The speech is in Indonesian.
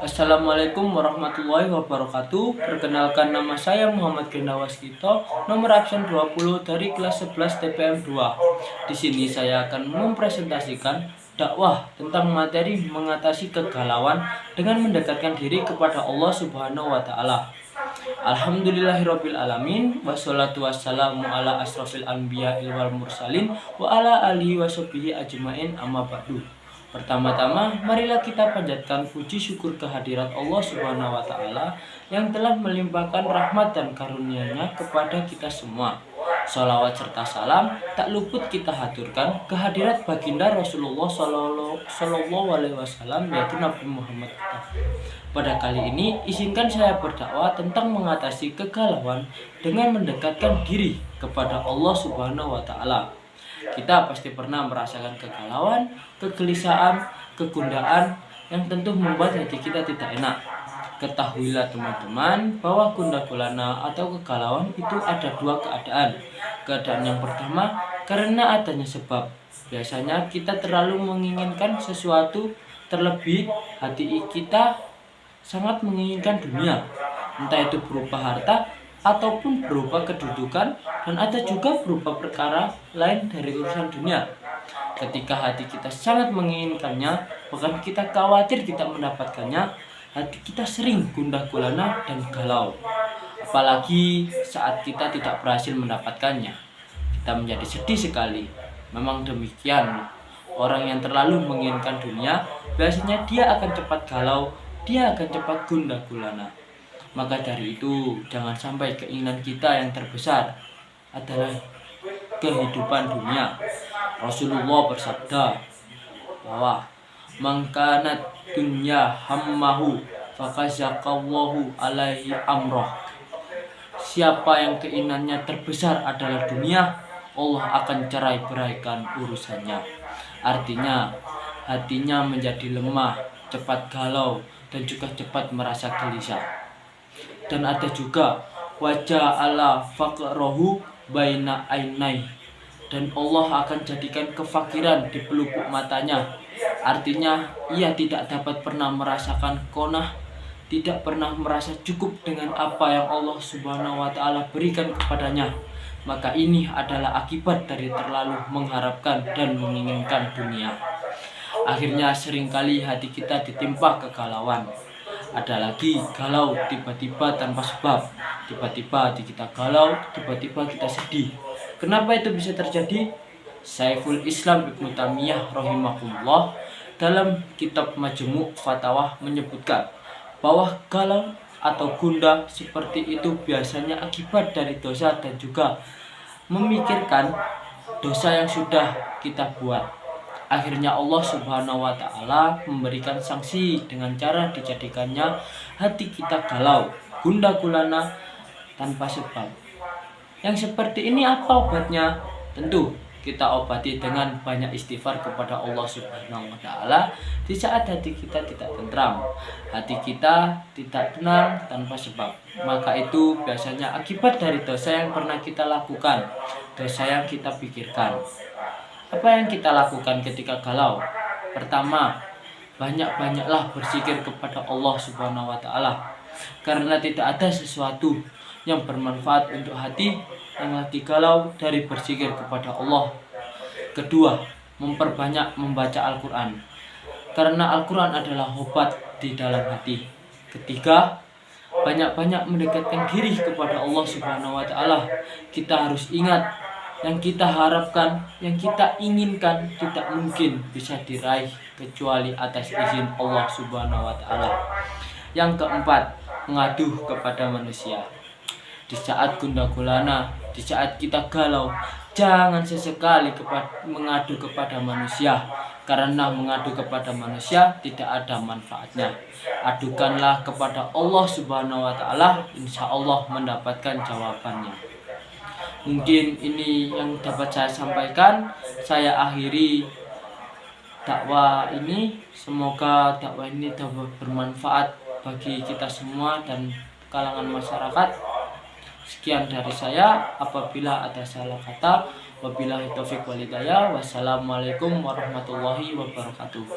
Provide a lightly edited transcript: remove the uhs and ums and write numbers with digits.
Assalamualaikum warahmatullahi wabarakatuh. Perkenalkan, nama saya Muhammad Genda Waskito, nomor absen 20 dari kelas 11 TPM 2. Di sini saya akan mempresentasikan dakwah tentang materi mengatasi kegalauan dengan mendekatkan diri kepada Allah Subhanahu wa taala. Alhamdulillahirabbil alamin, wassalatu wassalamu ala asrofil anbiya wal mursalin wa ala alihi washabihi ajmain, amma ba'du. Pertama-tama, marilah kita panjatkan puji syukur kehadirat Allah Subhanahu wa taala yang telah melimpahkan rahmat dan karunia-Nya kepada kita semua. Salawat serta salam tak luput kita haturkan kehadirat baginda Rasulullah Sallallahu Alaihi Wasallam, yaitu Nabi Muhammad kita. Pada kali ini, izinkan saya berdakwah tentang mengatasi kegalauan dengan mendekatkan diri kepada Allah Subhanahu wa taala. Kita pasti pernah merasakan kegalauan, kegelisahan, kegundaan yang tentu membuat hati kita tidak enak. Ketahuilah teman-teman bahwa gundah gulana atau kegalauan itu ada dua keadaan. Keadaan yang pertama karena adanya sebab. Biasanya kita terlalu menginginkan sesuatu, terlebih hati kita sangat menginginkan dunia, entah itu berupa harta ataupun berupa kedudukan, dan ada juga berupa perkara lain dari urusan dunia. Ketika hati kita sangat menginginkannya, bahkan kita khawatir tidak mendapatkannya, hati kita sering gundah gulana dan galau. Apalagi saat kita tidak berhasil mendapatkannya, kita menjadi sedih sekali. Memang demikian, orang yang terlalu menginginkan dunia, biasanya dia akan cepat galau, dia akan cepat gundah gulana. Maka dari itu, jangan sampai keinginan kita yang terbesar adalah kehidupan dunia. Rasulullah bersabda bahwa mangkanat dunya hammahu fakazakallahu alaihi amroh. Siapa yang keinginannya terbesar adalah dunia, Allah akan cerai beraikan urusannya. Artinya, hatinya menjadi lemah, cepat galau, dan juga cepat merasa gelisah. Dan ada juga wajah Allah faqrohu baina ainai, dan Allah akan jadikan kefakiran di pelupuk matanya. Artinya ia tidak dapat pernah merasakan qanah, tidak pernah merasa cukup dengan apa yang Allah Subhanahu wa taala berikan kepadanya. Maka ini adalah akibat dari terlalu mengharapkan dan menginginkan dunia. Akhirnya seringkali hati kita ditimpa kegalauan. Ada lagi galau tiba-tiba tanpa sebab. Tiba-tiba hati kita galau, tiba-tiba kita sedih. Kenapa itu bisa terjadi? Syekhul Islam Ibnu Taimiyah rahimahullah dalam kitab Majmu' Fatawa menyebutkan bahwa galau atau gundah seperti itu biasanya akibat dari dosa dan juga memikirkan dosa yang sudah kita buat. Akhirnya Allah Subhanahu wa taala memberikan sanksi dengan cara dijadikannya hati kita galau, gundah gulana tanpa sebab. Yang seperti ini apa obatnya? Tentu kita obati dengan banyak istighfar kepada Allah Subhanahu wa taala di saat hati kita tidak tentram, hati kita tidak tenang tanpa sebab. Maka itu biasanya akibat dari dosa yang pernah kita lakukan, dosa yang kita pikirkan. Apa yang kita lakukan ketika galau? Pertama, banyak-banyaklah berzikir kepada Allah Subhanahu wa taala. Karena tidak ada sesuatu yang bermanfaat untuk hati yang lagi galau dari berzikir kepada Allah. Kedua, memperbanyak membaca Al-Quran. Karena Al-Quran adalah obat di dalam hati. Ketiga, banyak-banyak mendekatkan diri kepada Allah Subhanahu wa taala. Kita harus ingat, yang kita harapkan, yang kita inginkan tidak mungkin bisa diraih kecuali atas izin Allah Subhanahu wa taala. Yang keempat, mengadu kepada manusia. Di saat gundah gulana, di saat kita galau, jangan sesekali mengadu kepada manusia, karena mengadu kepada manusia tidak ada manfaatnya. Adukanlah kepada Allah Subhanahu wa taala, insya Allah mendapatkan jawabannya. Mungkin ini yang dapat saya sampaikan. Saya akhiri dakwah ini. Semoga dakwah ini dapat bermanfaat bagi kita semua dan kalangan masyarakat. Sekian dari saya. Apabila ada salah kata, wabillahi taufiq wal hidayah. Wassalamualaikum warahmatullahi wabarakatuh.